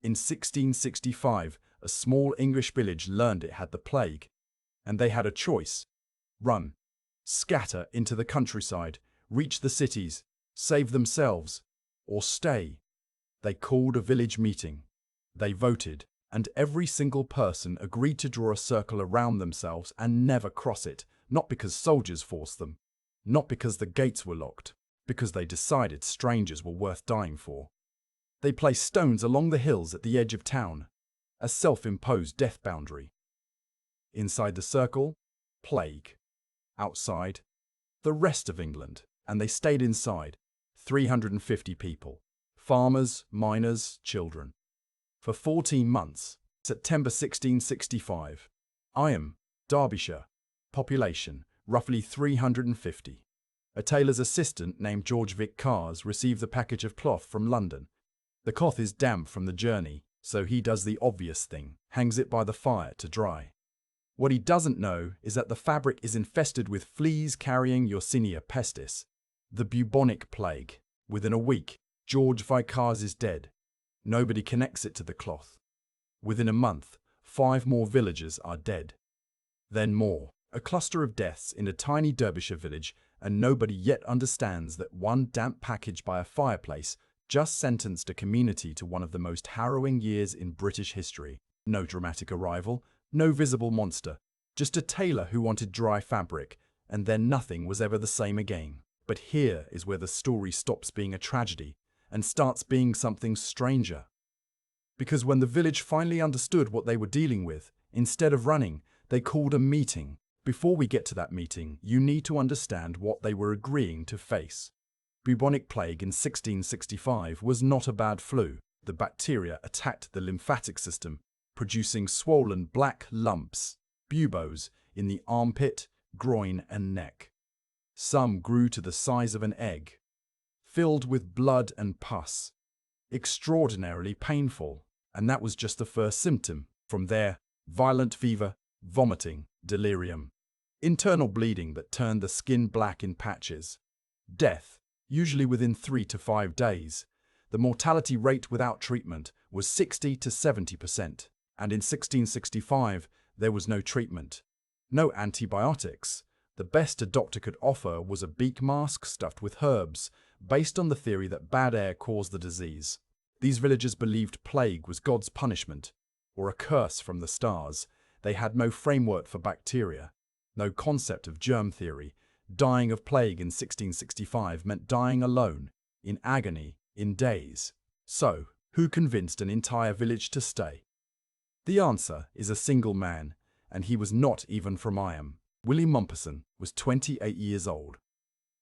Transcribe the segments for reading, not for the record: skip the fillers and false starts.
In 1665, a small English village learned it had the plague, and they had a choice: run, scatter into the countryside, reach the cities, save themselves, or stay. They called a village meeting. They voted, and every single person agreed to draw a circle around themselves and never cross it, not because soldiers forced them, not because the gates were locked, because they decided strangers were worth dying for. They placed stones along the hills at the edge of town, a self-imposed death boundary. Inside the circle, plague. Outside, the rest of England, and they stayed inside, 350 people, farmers, miners, children. For 14 months, September 1665, Eyam, Derbyshire, population, roughly 350. A tailor's assistant named George Vic Cars received a package of cloth from London. The cloth is damp from the journey, so he does the obvious thing, hangs it by the fire to dry. What he doesn't know is that the fabric is infested with fleas carrying Yersinia pestis, the bubonic plague. Within a week, George Vickers is dead. Nobody connects it to the cloth. Within a month, 5 more villagers are dead. Then more, a cluster of deaths in a tiny Derbyshire village, and nobody yet understands that one damp package by a fireplace just sentenced a community to one of the most harrowing years in British history. No dramatic arrival, no visible monster, just a tailor who wanted dry fabric, and then nothing was ever the same again. But here is where the story stops being a tragedy and starts being something stranger. Because when the village finally understood what they were dealing with, instead of running, they called a meeting. Before we get to that meeting, you need to understand what they were agreeing to face. Bubonic plague in 1665 was not a bad flu. The bacteria attacked the lymphatic system, producing swollen black lumps, buboes, in the armpit, groin, and neck. Some grew to the size of an egg, filled with blood and pus. Extraordinarily painful, and that was just the first symptom. From there, violent fever, vomiting, delirium, internal bleeding that turned the skin black in patches. Death, usually within 3 to 5 days. The mortality rate without treatment was 60 to 70%, and in 1665 there was no treatment, no antibiotics. The best a doctor could offer was a beak mask stuffed with herbs, based on the theory that bad air caused the disease. These villagers believed plague was God's punishment, or a curse from the stars. They had no framework for bacteria, no concept of germ theory. Dying of plague in 1665 meant dying alone, in agony, in days. So, who convinced an entire village to stay? The answer is a single man, and he was not even from Eyam. Willie Mompesson was 28 years old.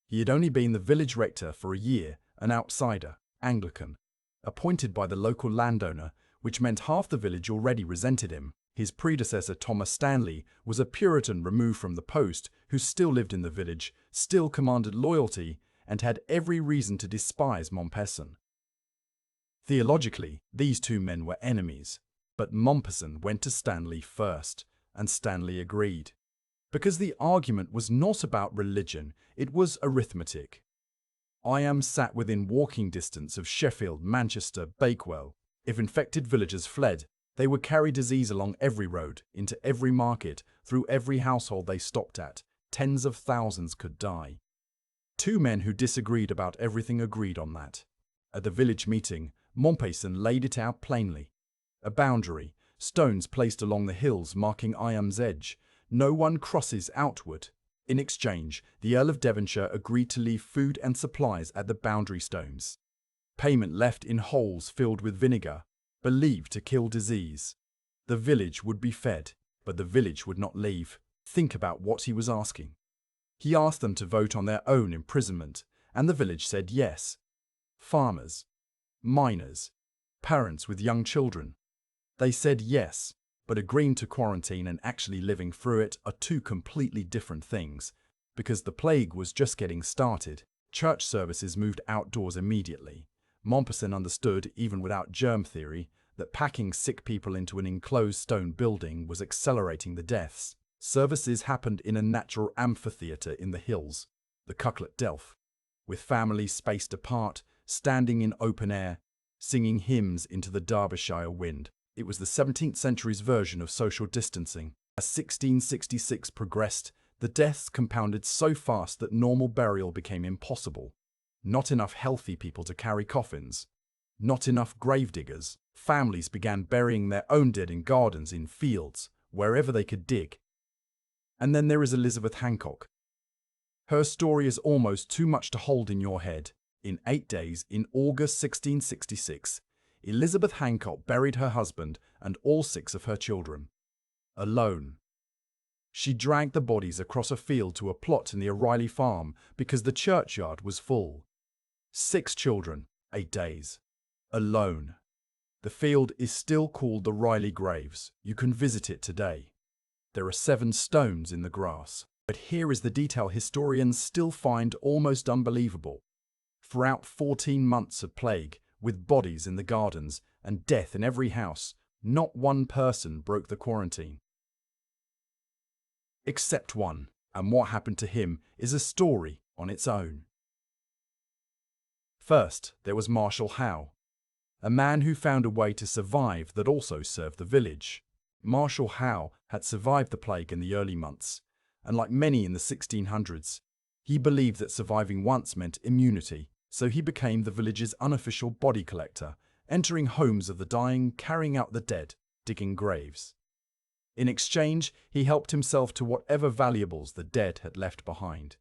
He had only been the village rector for a year, an outsider, Anglican, appointed by the local landowner, which meant half the village already resented him. His predecessor, Thomas Stanley, was a Puritan removed from the post who still lived in the village, still commanded loyalty, and had every reason to despise Mompesson. Theologically, these two men were enemies, but Mompesson went to Stanley first, and Stanley agreed. Because the argument was not about religion, it was arithmetic. Eyam sat within walking distance of Sheffield, Manchester, Bakewell. If infected villagers fled, they would carry disease along every road, into every market, through every household they stopped at. Tens of thousands could die. Two men who disagreed about everything agreed on that. At the village meeting, Mompesson laid it out plainly. A boundary, stones placed along the hills marking Eyam's edge. No one crosses outward. In exchange, the Earl of Devonshire agreed to leave food and supplies at the boundary stones. Payment left in holes filled with vinegar, believed to kill disease. The village would be fed, but the village would not leave. Think about what he was asking. He asked them to vote on their own imprisonment, and the village said yes. Farmers, miners, parents with young children. They said yes, but agreeing to quarantine and actually living through it are two completely different things. Because the plague was just getting started, church services moved outdoors immediately. Mompesson understood, even without germ theory, that packing sick people into an enclosed stone building was accelerating the deaths. Services happened in a natural amphitheatre in the hills, the Cucklet Delph, with families spaced apart, standing in open air, singing hymns into the Derbyshire wind. It was the 17th century's version of social distancing. As 1666 progressed, the deaths compounded so fast that normal burial became impossible. Not enough healthy people to carry coffins. Not enough gravediggers. Families began burying their own dead in gardens, in fields, wherever they could dig. And then there is Elizabeth Hancock. Her story is almost too much to hold in your head. In 8 days, in August 1666, Elizabeth Hancock buried her husband and all 6 of her children. Alone. She dragged the bodies across a field to a plot in the O'Reilly farm because the churchyard was full. 6 children, 8 days. Alone. The field is still called the Riley Graves. You can visit it today. There are 7 stones in the grass. But here is the detail historians still find almost unbelievable. Throughout 14 months of plague, with bodies in the gardens and death in every house, not one person broke the quarantine. Except one, and what happened to him is a story on its own. First, there was Marshall Howe, a man who found a way to survive that also served the village. Marshall Howe had survived the plague in the early months, and like many in the 1600s, he believed that surviving once meant immunity, so he became the village's unofficial body collector, entering homes of the dying, carrying out the dead, digging graves. In exchange, he helped himself to whatever valuables the dead had left behind.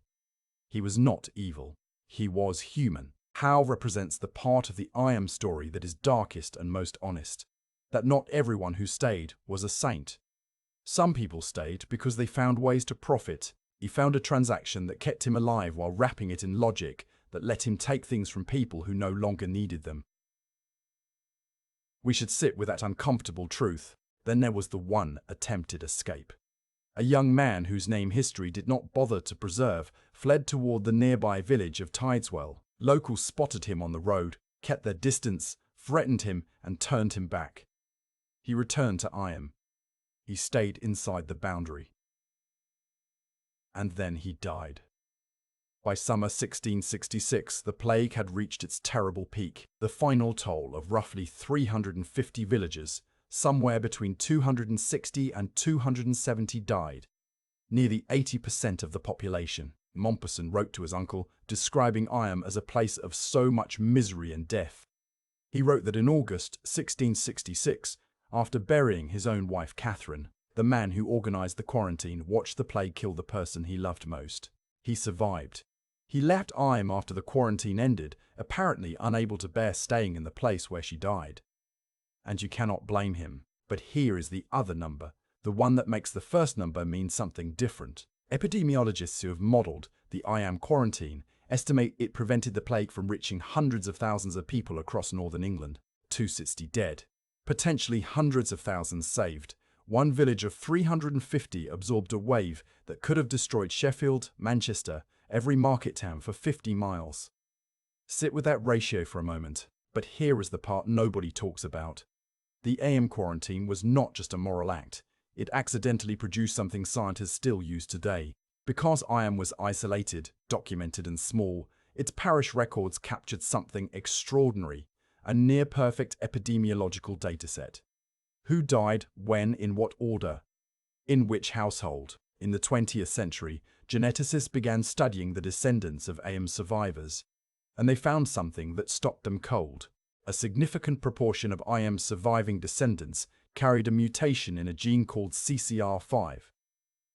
He was not evil. He was human. Howe represents the part of the Eyam story that is darkest and most honest, that not everyone who stayed was a saint. Some people stayed because they found ways to profit. He found a transaction that kept him alive while wrapping it in logic that let him take things from people who no longer needed them. We should sit with that uncomfortable truth. Then there was the one attempted escape. A young man whose name history did not bother to preserve fled toward the nearby village of Tideswell. Locals spotted him on the road, kept their distance, threatened him, and turned him back. He returned to Eyam. He stayed inside the boundary. And then he died. By summer 1666, the plague had reached its terrible peak. The final toll of roughly 350 villagers, somewhere between 260 and 270 died. Nearly 80% of the population. Mompesson wrote to his uncle, describing Eyam as a place of so much misery and death. He wrote that in August 1666, after burying his own wife Catherine, the man who organized the quarantine watched the plague kill the person he loved most. He survived. He left Eyam after the quarantine ended, apparently unable to bear staying in the place where she died. And you cannot blame him. But here is the other number, the one that makes the first number mean something different. Epidemiologists who have modeled the Eyam quarantine estimate it prevented the plague from reaching hundreds of thousands of people across northern England. 260 dead. Potentially hundreds of thousands saved. One village of 350 absorbed a wave that could have destroyed Sheffield, Manchester, every market town for 50 miles. Sit with that ratio for a moment. But here is the part nobody talks about. The Eyam quarantine was not just a moral act. It accidentally produced something scientists still use today. Because Eyam was isolated, documented and small, its parish records captured something extraordinary, a near-perfect epidemiological dataset. Who died, when, in what order, in which household? In the 20th century, geneticists began studying the descendants of Eyam survivors, and they found something that stopped them cold. A significant proportion of Eyam's surviving descendants carried a mutation in a gene called CCR5.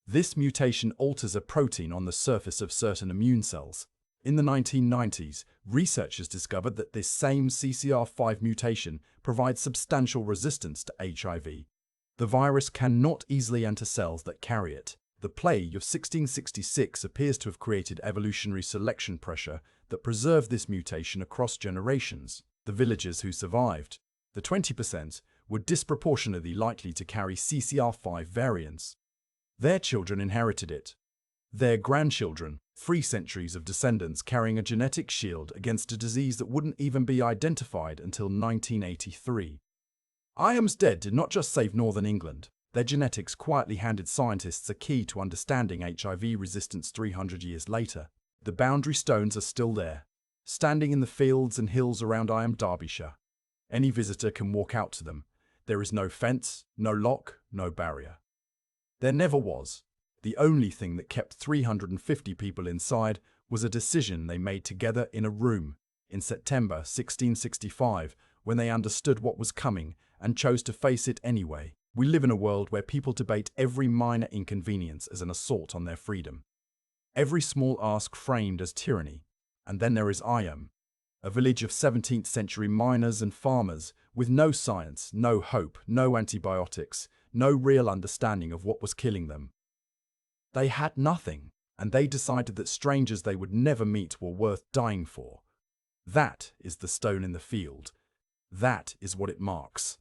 This mutation alters a protein on the surface of certain immune cells. In the 1990s, researchers discovered that this same CCR5 mutation provides substantial resistance to HIV. The virus cannot easily enter cells that carry it. The plague of 1666 appears to have created evolutionary selection pressure that preserved this mutation across generations. The villagers who survived, the 20%, were disproportionately likely to carry CCR5 variants. Their children inherited it. Their grandchildren, 3 centuries of descendants carrying a genetic shield against a disease that wouldn't even be identified until 1983. Eyam's dead did not just save northern England. Their genetics quietly handed scientists a key to understanding HIV resistance 300 years later. The boundary stones are still there, standing in the fields and hills around Eyam, Derbyshire. Any visitor can walk out to them. There is no fence, no lock, no barrier. There never was. The only thing that kept 350 people inside was a decision they made together in a room in September 1665, when they understood what was coming and chose to face it anyway. We live in a world where people debate every minor inconvenience as an assault on their freedom. Every small ask framed as tyranny. And then there is Eyam, a village of 17th century miners and farmers with no science, no hope, no antibiotics, no real understanding of what was killing them. They had nothing, and they decided that strangers they would never meet were worth dying for. That is the stone in the field. That is what it marks.